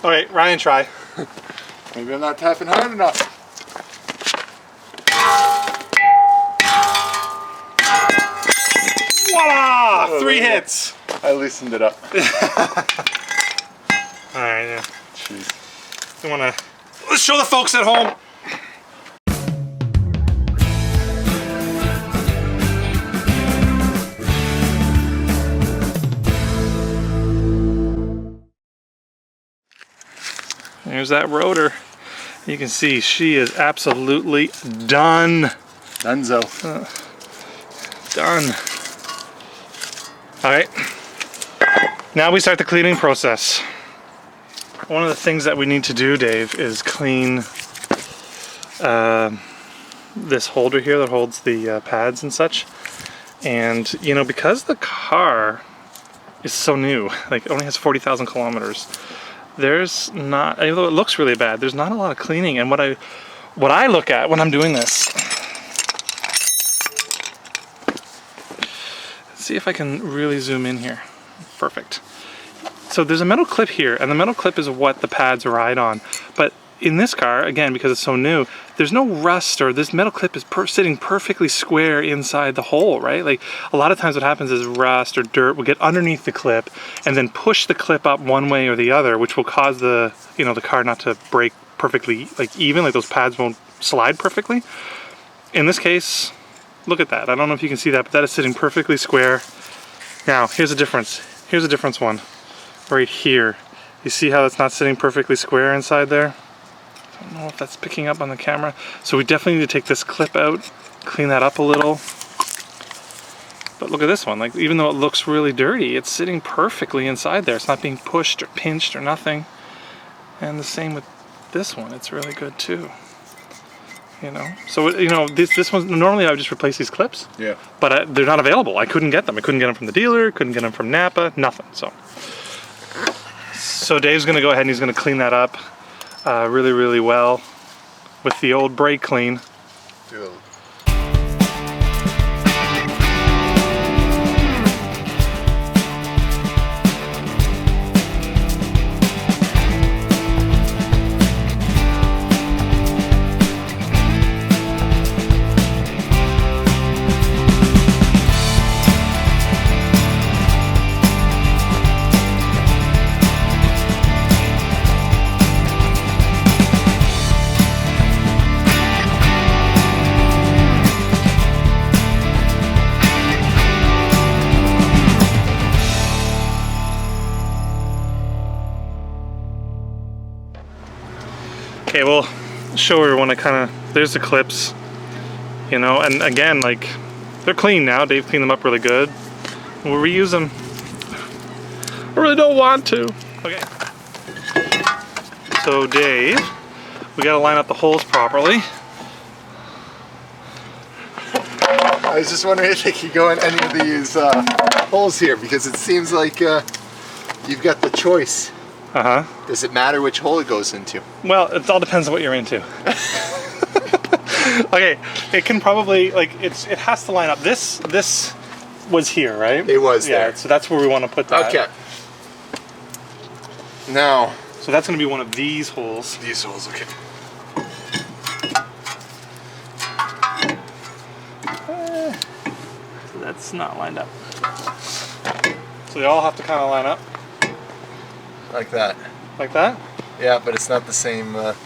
Okay, Ryan, try. Maybe I'm not tapping hard enough. Voila! Oh, 3 hits. I loosened it up. Alright, yeah. Jeez. Let's show the folks at home. There's that rotor. You can see she is absolutely done. Dunzo. Done. Alright. Now we start the cleaning process. One of the things that we need to do, Dave, is clean this holder here that holds the pads and such. And, you know, because the car is so new, like it only has 40,000 kilometers, there's not, although it looks really bad, there's not a lot of cleaning. And what I look at when I'm doing this, let's see if I can really zoom in here. Perfect. So there's a metal clip here, and the metal clip is what the pads ride on. But in this car, again, because it's so new, there's no rust, or this metal clip is sitting perfectly square inside the hole, right? Like a lot of times what happens is rust or dirt will get underneath the clip and then push the clip up one way or the other, which will cause the, you know, the car not to break perfectly, like even, like those pads won't slide perfectly. In this case, look at that. I don't know if you can see that, but that is sitting perfectly square. Now, here's a difference. Here's a difference one. Right here. You see how it's not sitting perfectly square inside there? I don't know if that's picking up on the camera. So we definitely need to take this clip out, clean that up a little. But look at this one. Like, even though it looks really dirty, it's sitting perfectly inside there. It's not being pushed or pinched or nothing. And the same with this one. It's really good too. You know, so you know, this one, normally I would just replace these clips. Yeah. But they're not available. I couldn't get them. I couldn't get them from the dealer. Couldn't get them from Napa. Nothing. So Dave's gonna go ahead and he's gonna clean that up really, really well with the old brake clean. Dude. Okay, well, show everyone there's the clips, you know, and again, like, they're clean now. Dave cleaned them up really good. We'll reuse them. I really don't want to. Okay. So Dave, we gotta line up the holes properly. I was just wondering if they could go in any of these holes here, because it seems like you've got the choice. Uh-huh. Does it matter which hole it goes into? Well, it all depends on what you're into. Okay, it can probably, like, it has to line up. This was here, right? It was there. Yeah, so that's where we want to put that. Okay. Now. So that's going to be one of these holes. These holes, okay. So that's not lined up. So they all have to kind of line up. Like that. Like that? Yeah, but it's not the same. No.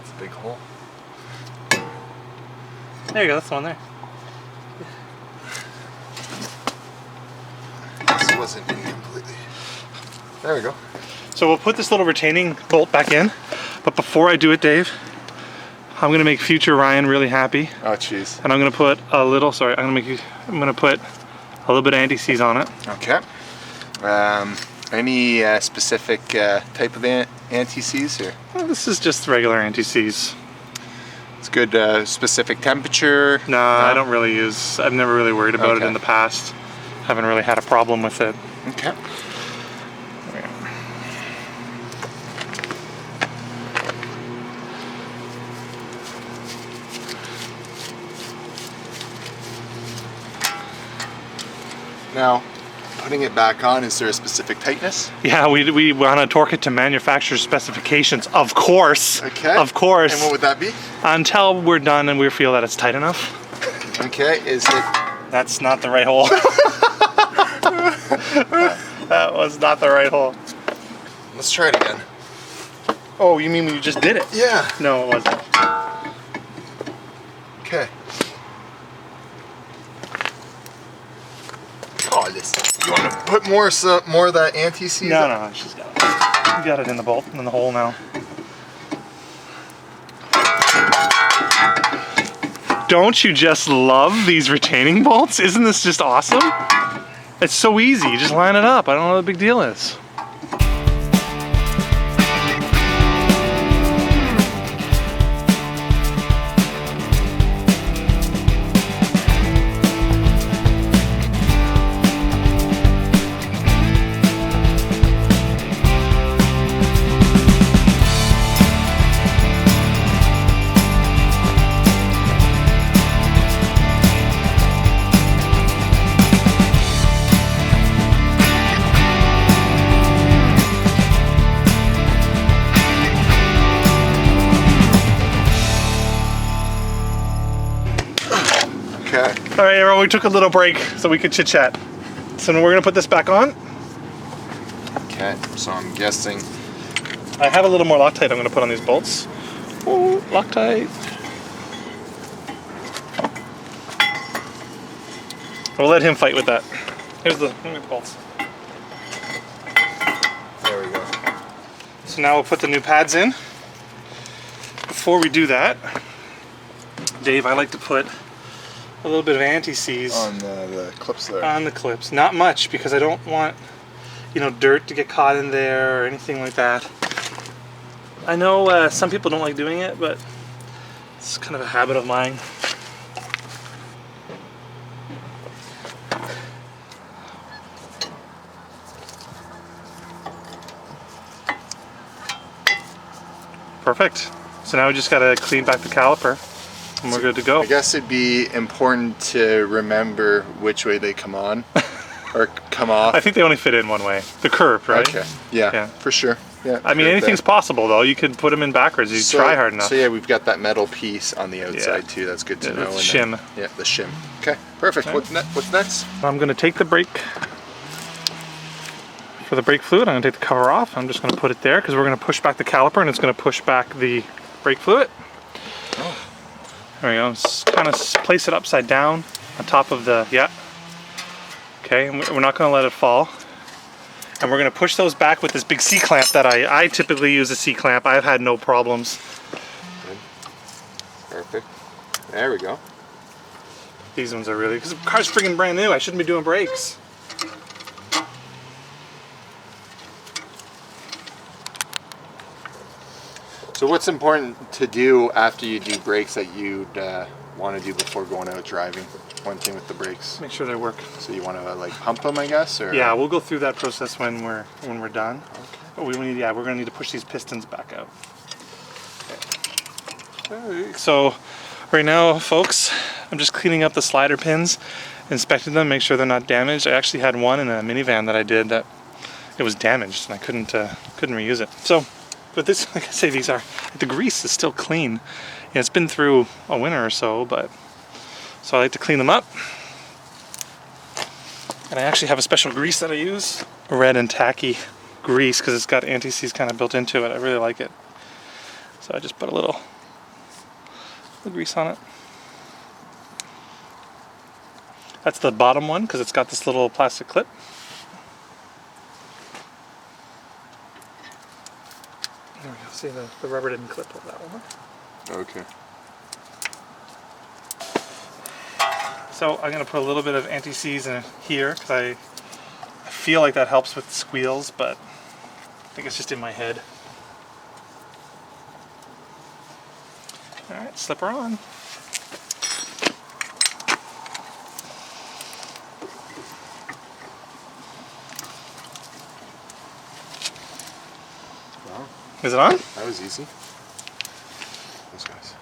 It's a big hole. There you go, that's the one there. This wasn't in completely. There we go. So we'll put this little retaining bolt back in, but before I do it, Dave, I'm gonna make future Ryan really happy. Oh, jeez. And I'm gonna put a little, sorry, I'm gonna put a little bit of anti-seize on it. Okay. Any specific type of anti-seize here? Well, this is just regular anti-seize. It's good specific temperature? No, I don't really use, I've never really worried about it in the past. Haven't really had a problem with it. Okay. Now, putting it back on, is there a specific tightness? Yeah, we want to torque it to manufacturer's specifications, of course. Okay. Of course. And what would that be? Until we're done and we feel that it's tight enough. Okay, is it... That's not the right hole. That was not the right hole. Let's try it again. Oh, you mean when you just did it? Yeah. No, it wasn't. Okay. Oh, this. You want to put more of that anti-seize? No, she's got it. You got it in the bolt, in the hole now. Don't you just love these retaining bolts? Isn't this just awesome? It's so easy, you just line it up. I don't know what the big deal is. All right, everyone, we took a little break so we could chit chat. So now we're gonna put this back on. Okay, so I'm guessing. I have a little more Loctite I'm gonna put on these bolts. Oh, Loctite. We'll let him fight with that. Here's the bolts. There we go. So now we'll put the new pads in. Before we do that, Dave, I like to put a little bit of anti-seize On the clips there. on the clips. Not much, because I don't want, you know, dirt to get caught in there or anything like that. I know some people don't like doing it, but it's kind of a habit of mine. Perfect. So now we just gotta clean back the caliper and we're good to go. I guess it'd be important to remember which way they come on or come off. I think they only fit in one way. The curved, right? Okay. Yeah, Yeah. for sure. Yeah. I mean, anything's possible though. You could put them in backwards. You try hard enough. So yeah, we've got that metal piece on the outside too. That's good to know. The And shim. then- yeah, the shim. Okay, perfect. Okay. What's next? I'm gonna take the brake for the brake fluid. I'm gonna take the cover off. I'm just gonna put it there because we're gonna push back the caliper and it's gonna push back the brake fluid. Oh. There we go. Just kind of place it upside down on top of the, Okay, and we're not gonna let it fall. And we're gonna push those back with this big C-clamp that I typically use a C-clamp. I've had no problems. Good. Perfect. There we go. These ones are really, because the car's freaking brand new. I shouldn't be doing brakes. So what's important to do after you do brakes that you'd want to do before going out driving? One thing with the brakes. Make sure they work. So you want to like pump them, I guess, or? Yeah, we'll go through that process when we're done. Okay. But we're gonna need to push these pistons back out. Okay. So right now, folks, I'm just cleaning up the slider pins, inspecting them, make sure they're not damaged. I actually had one in a minivan that I did that it was damaged and I couldn't reuse it. So, but this, like I say, the grease is still clean. Yeah, it's been through a winter or so, but so I like to clean them up. And I actually have a special grease that I use, a red and tacky grease, because it's got anti-seize kind of built into it. I really like it. So I just put a little grease on it. That's the bottom one, because it's got this little plastic clip. There we go. See, the rubber didn't clip on that one. Okay. So I'm going to put a little bit of anti-seize in here because I feel like that helps with squeals, but I think it's just in my head. Alright, slip her on. Wow. Is it on? That was easy. Those guys.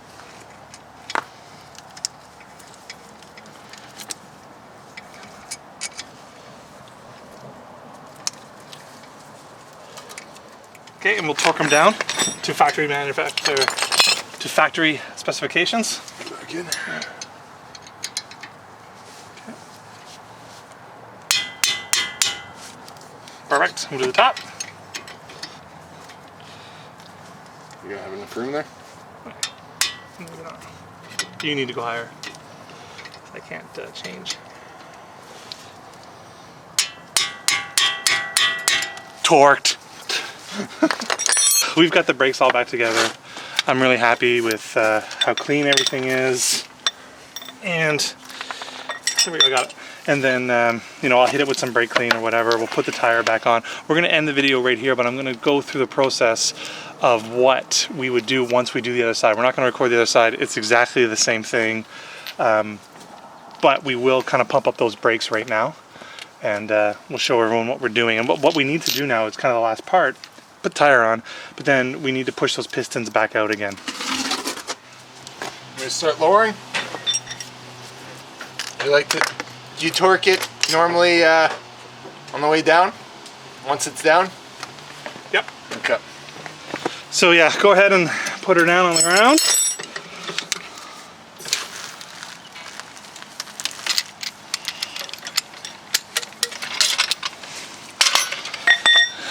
Okay, and we'll torque them down to factory specifications. Back in. Perfect. Move to the top. You gonna have enough room there? Maybe not. You need to go higher. I can't change. Torqued. We've got the brakes all back together. I'm really happy with how clean everything is. And there we go, I got it. And then, you know, I'll hit it with some brake clean or whatever. We'll put the tire back on. We're gonna end the video right here, but I'm gonna go through the process of what we would do once we do the other side. We're not gonna record the other side. It's exactly the same thing. But we will kind of pump up those brakes right now. And we'll show everyone what we're doing. And what we need to do now is kind of the last part. Put tire on, but then we need to push those pistons back out again. I'm gonna start lowering. Do you torque it normally on the way down? Once it's down? Yep. Okay. So yeah, go ahead and put her down on the ground.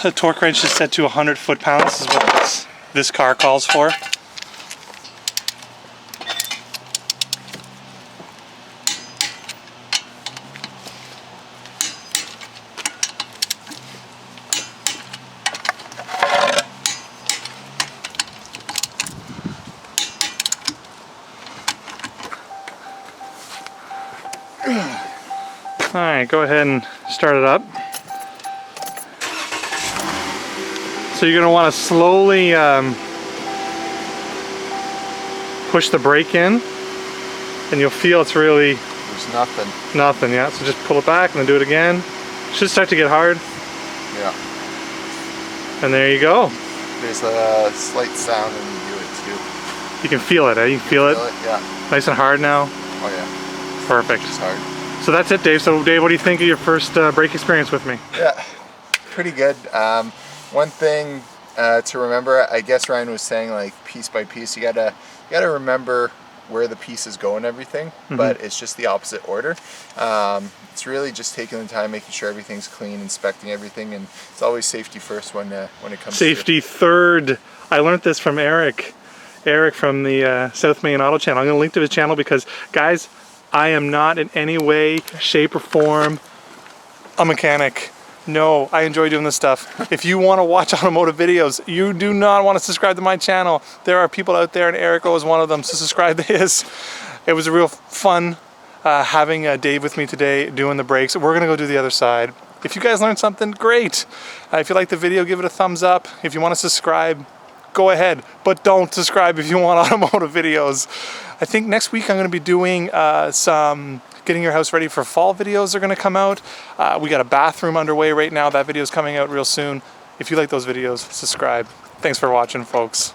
The torque wrench is set to 100 foot-pounds. This is what this car calls for. All right, go ahead and start it up. So you're going to want to slowly push the brake in, and you'll feel it's really There's nothing. nothing. Yeah, so just pull it back and then do it again. Should start to get hard. Yeah. And there you go. There's a slight sound when you do it too. You can feel it, eh? You can feel it? Yeah. Nice and hard now. Oh yeah. Perfect. It's hard. So that's it, Dave. So Dave, what do you think of your first brake experience with me? Yeah. Pretty good. One thing to remember, I guess Ryan was saying, like, piece by piece, you gotta remember where the pieces go and everything, but it's just the opposite order. It's really just taking the time, making sure everything's clean, inspecting everything, and it's always safety first when it comes Safety third. I learned this from Eric. Eric from the South Main Auto channel. I'm gonna link to his channel because, guys, I am not in any way, shape, or form a mechanic. No, I enjoy doing this stuff. If you want to watch automotive videos, you do not want to subscribe to my channel. There are people out there, and Erico is one of them, so subscribe to his. It was a real fun having Dave with me today doing the brakes. We're going to go do the other side. If you guys learned something, great. If you like the video, give it a thumbs up. If you want to subscribe, go ahead. But don't subscribe if you want automotive videos. I think next week I'm going to be doing some getting your house ready for fall videos are going to come out. We got a bathroom underway right now. That video is coming out real soon. If you like those videos, subscribe. Thanks for watching, folks.